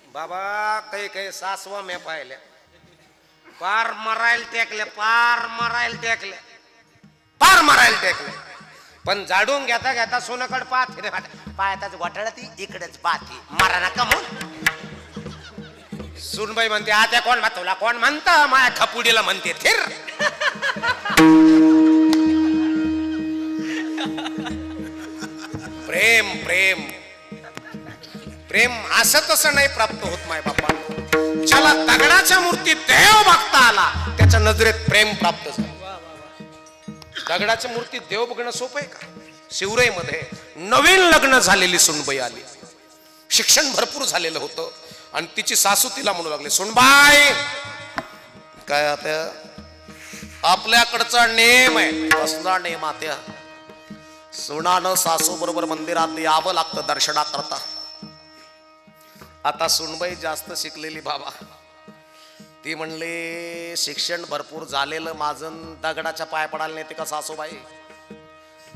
बाबा काही काही सासवा मी पाहिल्या पार मरायला टेकले पार मरायला टेकले पार मरायला टेकले पण झाडून घेता घेता सोनाकड पाहते पायातच घोटाळा ती इकडेच पाहते मारा नका मग सुनबाई म्हणते आता कोण तुला कोण म्हणत माया खपुडीला म्हणते थिर प्रेम प्रेम प्रेम असं तसं नाही प्राप्त होत माय बापा ज्याला दगडाच्या मूर्तीत देव बघता आला त्याच्या नजरेत प्रेम प्राप्त झालं दगडाच्या मूर्तीत देव बघणं सोपं आहे का शिवराई मध्ये नवीन लग्न झालेली सुनबाई आली शिक्षण भरपूर झालेलं होतं आणि तिची सासू तिला म्हणू लागले सुनबाई काय आता आपल्याकडचा नेम आहे कसला नेम आता सुनानं सासू बरोबर मंदिरात यावं लागतं दर्शनाकरता आता सुनबाई जास्त शिकलेली बाबा ती म्हणली शिक्षण भरपूर झालेलं माझं दगडाच्या पाय पडायला नाही ते का सासूबाई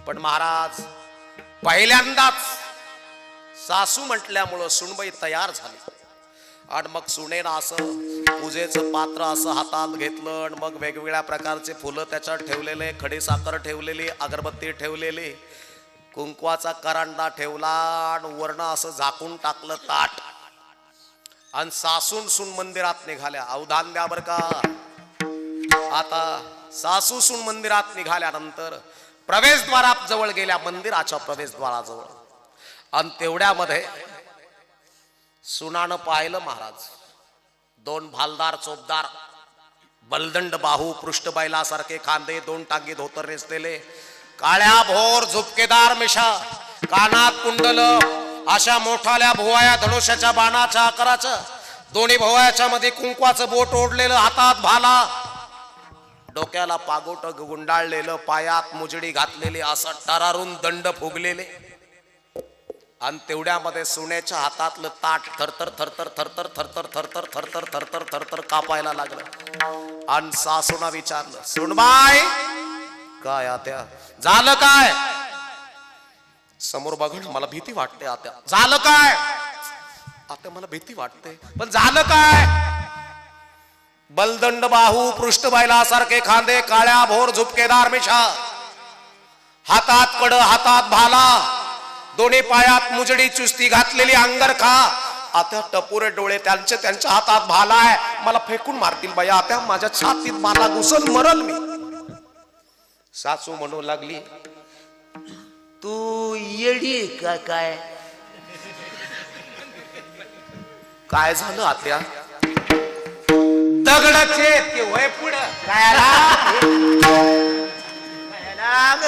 पण महाराज पहिल्यांदाच सासू म्हटल्यामुळं सुनबाई तयार झाली आणि मग सुनेनं असं पूजेचं पात्र असं हातात घेतलं आणि मग वेगवेगळ्या प्रकारचे फुलं त्याच्यात ठेवलेले खडी साखर ठेवलेली अगरबत्ती ठेवलेली कुंकवाचा करंडा ठेवला आणि वर्ण असं झाकून टाकलं ताट आणि सासून सून मंदिरात निघाल्या अवधान द्या बर का आता सासू सून मंदिरात निघाल्यानंतर प्रवेशद्वारात जवळ गेल्या मंदिराच्या प्रवेशद्वाराजवळ आणि तेवढ्यामध्ये सुनानं पाहिलं महाराज दोन भालदार चोपदार बलदंड बाहू पृष्ठबैलासारखे खांदे दोन टांगी धोतर नेसलेले काळ्या भोर झुपकेदार मिशा कानात कुंडल अशा मोठाल्या भोवाया धनुष्याच्या बाणाच्या आकाराचं दोन्ही भोवायाच्या मध्ये कुंकवाचं बोट ओढलेलं हातात भाला डोक्याला पागोट गुंडाळलेलं पायात मुजडी घातलेली असं टरारून दंड फुगलेले आणि तेवढ्यामध्ये सुनेच्या हातातलं ताट थरथर थरथर थरथर थरथर थरथर थरथर थरथर थरथर कापायला लागलं आणि सासूना विचारलं सुनबाई काय आत्या झालं काय समोर बघून मला भीती वाटते आत्या झालं काय आत्या मला भीती वाटते पण झालं काय बलदंड बाहू पृष्ठबैलासारखे खांदे काळ्या भोर झुपकेदार मिशा हातात कड हातात भाला दोन्ही पायात मुजडी चुस्ती घातलेली अंगरखा आता टपुरे डोळे त्यांच्या हातात भाला आहे मला फेकून मारतील बाई आता माझ्या छातीत भाला घुसल मरल मी सासू म्हणू लागली तू येडी का काय काय झालं आत्या दगडाचे ते वय पुढं काय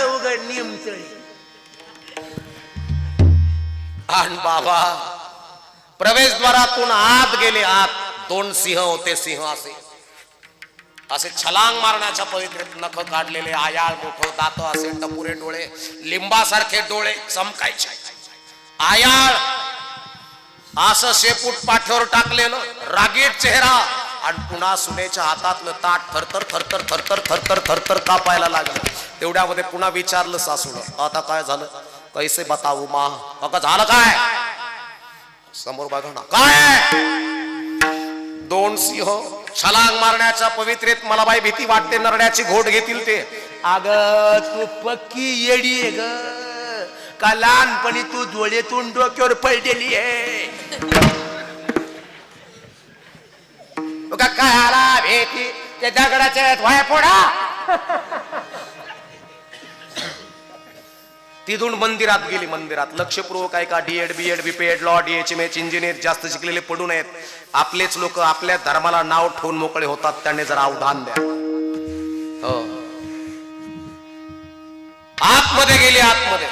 उघड निमचळी आणि बाबा प्रवेशद्वारातून आत गेले आत दोन सिंह होते सिंह असे छलांग मारण्याच्या पवित्रेत नख काढलेले आयाळ मोठं दात असे टपुरे डोळे लिंबासारखे डोळे चमकायचे आयाळ असं शेपूट पाठीवर टाकलेलं रागीट चेहरा आणि पुन्हा सुनेच्या हातातलं ताट थरथर थरथर थरथर थरथर थरथर कापायला लागलं तेवढ्यामध्ये पुन्हा विचारलं सासूला आता काय झालं कैसे बताऊ मा बघा झालं काय समोर बघा ना काय दोन सिंह छलांग मारण्याच्या पवित्रेत मला बाई भीती वाटते नरड्याची घोट घेतील ते अग तू पक्की येडी आहे ग का लहानपणी तू डोळ्यातून डोक्यावर पडलेली आहे काय आला भीती ते दगडाचे व्हाय फोडा तिथून मंदिरात गेली मंदिरात लक्षपूर्वक आहे का DEd BEd BPEd law DHMH engineer जास्त शिकलेले पडू नयेत आपलेच लोक आपल्या धर्माला नाव ठेवून मोकळे होतात त्याने जरा अवधान द्या हो आतमध्ये गेली आतमध्ये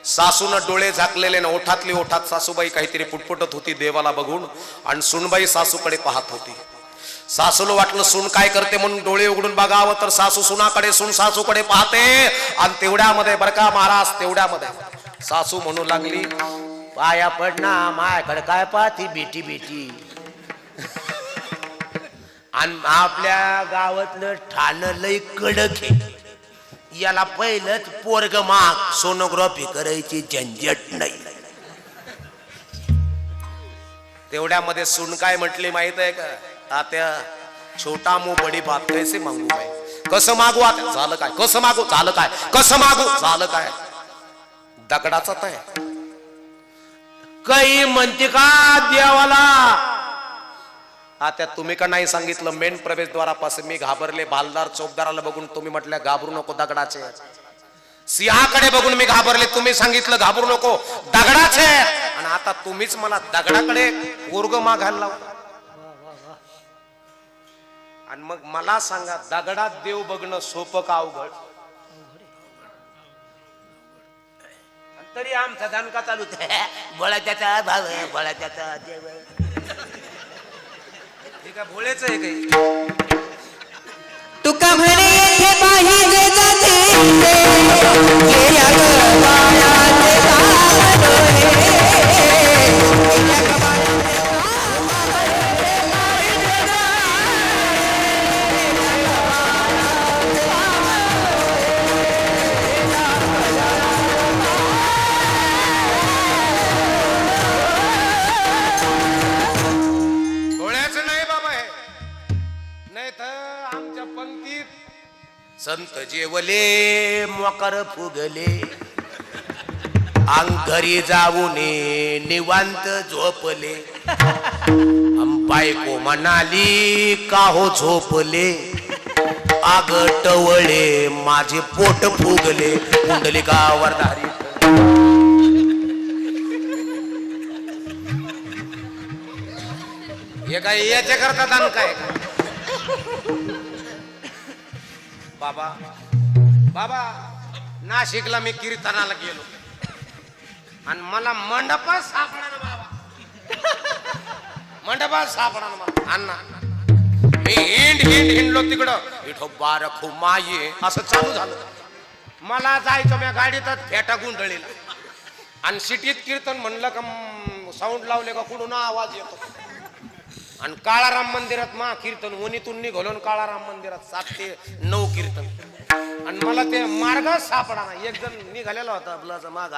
सासून डोळे झाकलेले ना ओठातली ओठात सासूबाई काहीतरी पुटपुटत होती देवाला बघून आणि सुनबाई सासूकडे पाहत होती सासूला वाटलं सून काय करते म्हणून डोळे उघडून बघावं तर सासू सुनाकडे सून सासूकडे पाहते आणि तेवढ्यामध्ये बरं का महाराज तेवढ्यामध्ये सासू म्हणू लागली पाया पडना माझ्याकडे काय पाहती बेटी बेटी आणि आपल्या गावातलं ठाणं लय कडक आहे याला पहिलंच पोरग माग सोनोग्राफी करायची झंझट नाही तेवढ्यामध्ये सून काय म्हटली माहित आहे का? तात्या छोटा मुंह बडी बात कैसे मागू काय? कसं मागू आता? झालं काय? कसं मागू? झालं काय? कसं मागू? झालं काय? दगडाचा तय काही म्हणते का देवाला? आता तुम्ही का नाही सांगितलं मेन प्रवेशद्वारापासून मी घाबरले, भालदार चौकदाराला बघून तुम्ही म्हटल्या घाबरू नको दगडाचे. सिंहाकडे बघून मी घाबरले, तुम्ही सांगितलं घाबरू नको दगडाचे. आणि आता तुम्हीच मला दगडाकडे पोरग मागायला लावला. आणि मग मला सांगा दगडात देव बघणं सोपं का अवघड? तरी आमचा दणका चालू बोळा त्याचा भाव बोळा त्याचा देव. हे काय भोळेच आहे काही? तुका म्हणे येथे पाहिजे जाते गेल्या ग बाळाचे गाव डोळ्याचं नाही बाबा हे. नाही तर आमच्या पंक्तीत संत जेवले मोकर फुगले अंग घरी जाऊन निवांत झोपले. बायको म्हणाली का हो झोपले? आग टवळे माझे पोट फुगले. कुंडलिकावर धारी हे काय याच्या करता दान काय? बाबा बाबा नाशिकला मी कीर्तनाला गेलो आणि मला मंडपात सापडा ना बाबा. मंडपात सापडा ना मला अण्णा. मी हिंडलो तिकडं विठोबा रखू माये असं चालू झालं. मला जायचं मी गाडीतच फेटा गुंडळीला आणि सिटीत कीर्तन म्हणलं का साऊंड लावले का कुठून आवाज येतो. आणि काळाराम मंदिरात मा कीर्तन वणीतून निघालो काळाराम मंदिरात 7 ते 9 कीर्तन. आणि मला ते मार्ग सापडा ना. एक जण निघालेला होता आपला माग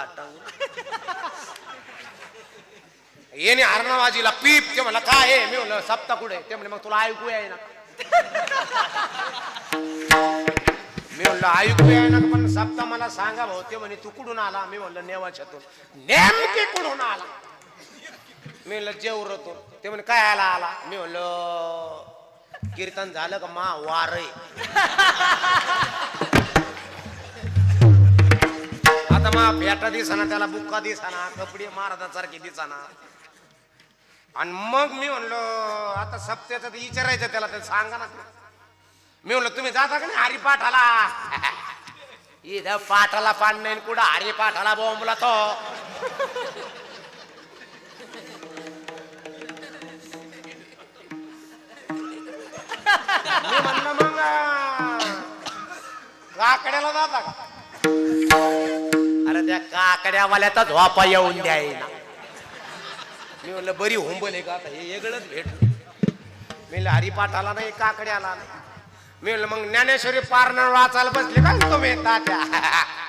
येणे हरणाबाजीला पीप. ते म्हणला काय आहे? मी म्हणलं सप्ता कुठे? ते म्हणले मग तुला ऐकू आहे ना. मी म्हणलं ऐकू आहे ना पण सप्ता मला सांगा भाऊ. ते म्हणे तू कुठून आला? मी म्हणलं नेवाच्यातून. नेमके कुठून आला? मी म्हणलं जेवरतो. ते म्हणे काय आला? मी म्हणलं कीर्तन झालं का मा वार आता मा फेटा दिसाना, त्याला बुक्का दिसाना, कपडे महाराजासारखे दिसाना. आणि मग मी म्हणलो आता सप्त्याचं विचारायचं त्याला, ते सांगा ना. मी म्हणलं तुम्ही जाता का नाही हरिपाठाला? इथं पाठाला पान नाही कुठं हरिपाठाला बोंबला तो. मी म्हणलं मग काकड्याला जाता का? अरे त्या काकड्यावाल्याचा झोपा येऊन द्यायला. मी म्हणलं बरी हुंबल का आता हे वेगळंच भेट. मी म्हणलं हरिपाठाला नाही काकड्याला नाही. मी म्हणलं मग ज्ञानेश्वरी पारण वाचायला बसले का तुम्ही? तात्या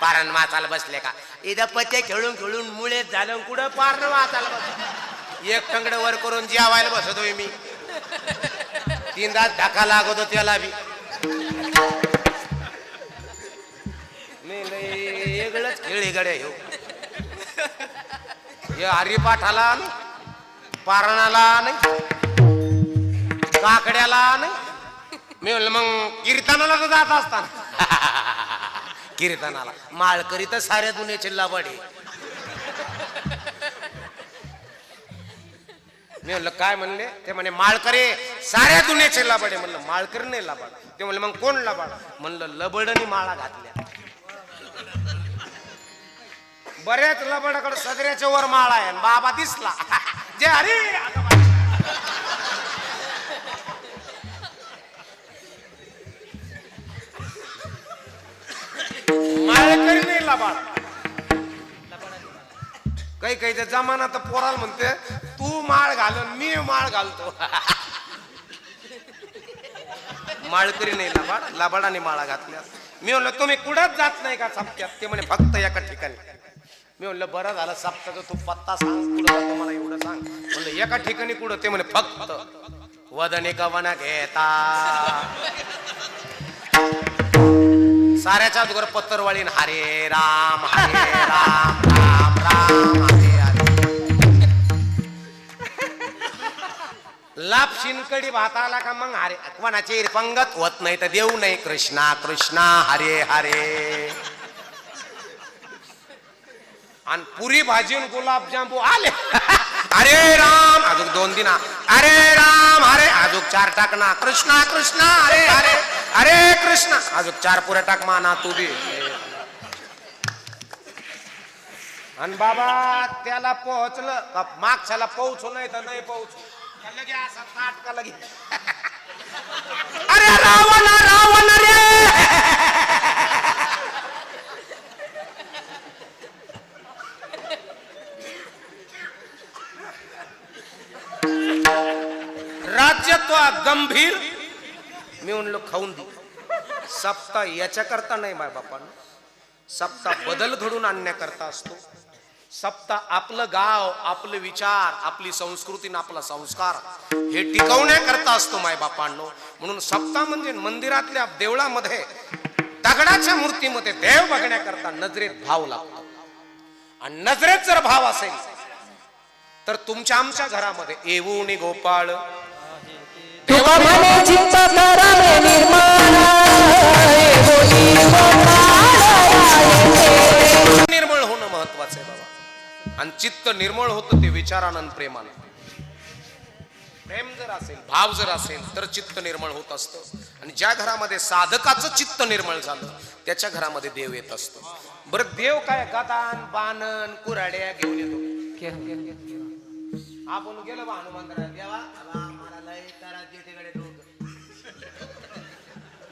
पारण वाचायला बसले का? इथं पत्ते खेळून खेळून मुळे झालं कुठं पारण वाचायला बस. एक टंगड वर करून जेवायला बसतोय मी. 3 तास ढाका लागतो त्याला बी. मी लय वेगळंच खेळी गड्या ह्यो. हे हरिपाठाला नाही, पारणाला नाही, काकड्याला नाही. मी म्हणलं मग कीर्तनाला तर जात असताना कीर्तनाला माळकरी तर साऱ्या दुनियाची लाबाडी. मी म्हणलं काय म्हणले? ते म्हणे माळकरी साऱ्या दुनियाचे लाबाडे. म्हणलं माळकरी नाही लाबाड. ते म्हणले मग कोण लाबाड? म्हणलं लबडनी माळा घातल्या. बऱ्याच लबाडाकडे सदऱ्याच्या वर माळा आहे. बाबा दिसला जे अरे माळकरी नाही लाबाड. काही काही जमाना तर पोराला म्हणते तू माळ घालून मी माळ घालतो. माळकरी नाही लाबाड, लाबाडाने माळा घातल्या. मी म्हणलं तुम्ही कुठंच जात नाही का सप्त्यात? ते म्हणे फक्त एका ठिकाणी. मी म्हणलं बरं झालं सप्ताचं तू पत्ता सांग कुठं जातो मला एवढं सांग. म्हणलं एका ठिकाणी कुठं ते म्हणे फक्त वदने कवन घेता साऱ्याच्या अगोदर पत्तरवाळीन हरे राम राम राम हरे हरे. लाभ शिनकडी भाताला का मग हरे कोणाची पंगत होत नाही तर देऊ नाही कृष्णा कृष्णा हरे हरे. आणि पुरी भाजी गुलाबजामू आले हरे राम अजून 2 दिन हरे राम हरे अजून 4 टाकना कृष्णा कृष्णा हरे हरे हरे कृष्णा अजून 4 पुऱ्या टाक माना तू बी. आणि बाबा त्याला पोहोचलं का मागच्याला पोहोचू नाही तर नाही पोहोचू लगे असा ताट का लगे अरे रावण रावण रे. राज्यत्व गंभीर मी म्हणलो खाऊन दे. सप्ताह याच्या करता नाही माय बापानं, सप्ताह बदल घडून आणण्याकरता असतो. सप्ताह आपलं गाव आपले विचार आपली संस्कृती आणि आपला संस्कार हे टिकवण्याकरता असतो माय बापांनो. म्हणून सप्ताह म्हणजे मंदिरातल्या देवळामध्ये दगडाच्या मूर्तीमध्ये देव बघण्याकरता नजरेत भाव लागतो. आणि नजरेत जर भाव असेल तर तुमच्या आमच्या घरामध्ये येऊन गोपाळ तुका म्हणे चित्त करावे निर्माण निर्मळ होणं महत्वाचं आहे बाबा. आणि चित्त निर्मळ होतं ते विचारानं प्रेमानं. प्रेम जर असेल भाव जर असेल तर चित्त निर्मळ होत असतं. आणि ज्या घरामध्ये साधकाचं चित्त निर्मळ झालं त्याच्या घरामध्ये देव येत असतो. बरं देव काय गदान बाणन कुऱ्हाड्या घेऊन येतो. आपण गेलो बा हनुमंतराय देवा मला लय करा तिकडे डोकं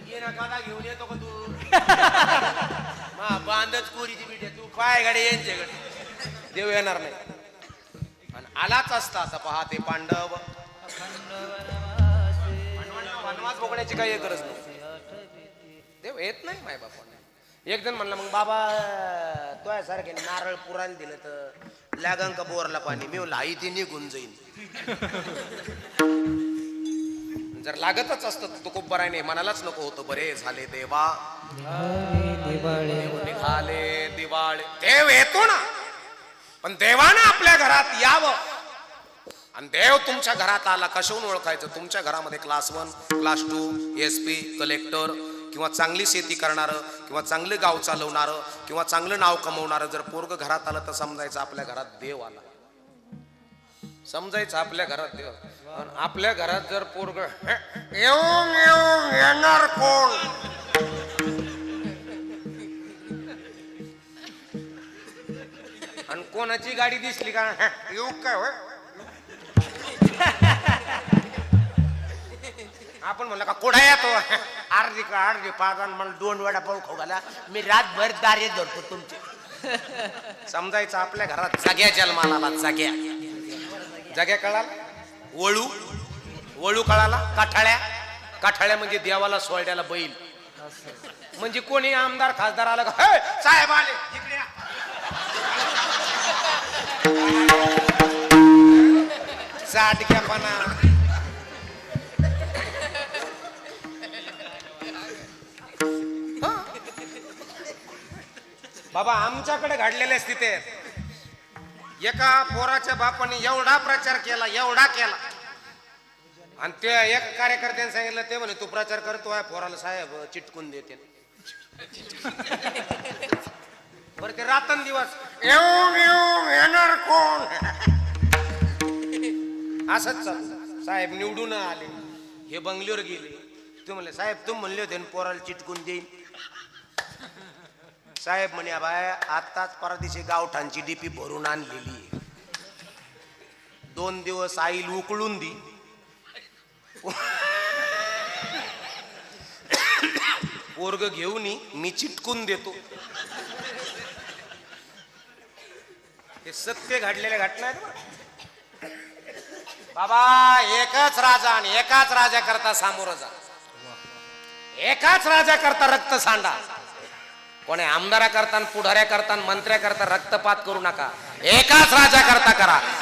ये ना गदा घेऊन येतो का तू मा बांधच कोरीची बिटे तू पाय गाडी यांच्याकडे देव येणार नाही. आणि आलाच असता आता पहा ते पांडव वनवास भोगण्याची काही गरज नाही. देव येत नाही माय बापाने. एक जण म्हणला मग बाबा तो सारखे नारळ पुरायला दिलं तर लागन का बोरला पाणी. मी लाई ते निघून जाईन. जर लागतच असत तो खूप बरा नाही मनालाच नको होतं. बरे झाले देवा निघाले दिवाळे. देव येतो ना पण देवानं आपल्या घरात यावं. आणि देव तुमच्या घरात आला कशाहून ओळखायचं. तुमच्या घरामध्ये क्लास 1 क्लास 2 SP कलेक्टर किंवा चांगली शेती करणारं किंवा चांगले गाव चालवणारं किंवा चांगलं नाव कमवणारं जर पोरग घरात आलं तर समजायचं आपल्या घरात देव आला. समजायचं आपल्या घरात देव. आणि आपल्या घरात जर पोरग येऊन येऊन येणार कोण. आणि कोणाची गाडी दिसली का येऊ काय होय आपण म्हणलं का कोढा येतो अर्धी पाच मला 2 वडा पाव खाऊ घाला मी रातभर दारे धरतो तुमचे. समजायचं आपल्या घरात जाग्या जन्माला जाग्या जाग्या कळाला. वळू वळू कळाला. काठाळ्या म्हणजे देवाला सोडण्याला बैल. म्हणजे कोणी आमदार खासदार आला का साहेब आले इकडे या. साडक्यापणा बाबा आमच्याकडे घडलेल्या स्थिती आहेत. एका पोराच्या बापाने एवढा प्रचार केला आणि ते एक कार्यकर्त्याने सांगितलं ते म्हणे तू प्रचार करतो आहे पोराला साहेब चिटकून देते. बरं ते रात्रंदिवस येऊन येऊन येणार कोण असंच चालू. साहेब निवडून आले हे बंगलोर गेले. तू म्हणले साहेब तुम्ही म्हणले होते पोराला चिटकून देईन. साहेब म्हणे बाय आताच परदेशी गावठांची डीपी भरून आणलेली 2 दिवस आईल उकळून दी. पोरग घेऊन मी चिटकून देतो. हे सत्य घडलेल्या घटना आहेत बाबा. एकाच राजा आणि एकाच राजा करता सामोरं जा. एकाच राजा करता रक्त सांडा. कोणी आमदारा करता पुढाऱ्या करता मंत्र्या करता रक्तपात करू नका एकाच राजा करता करा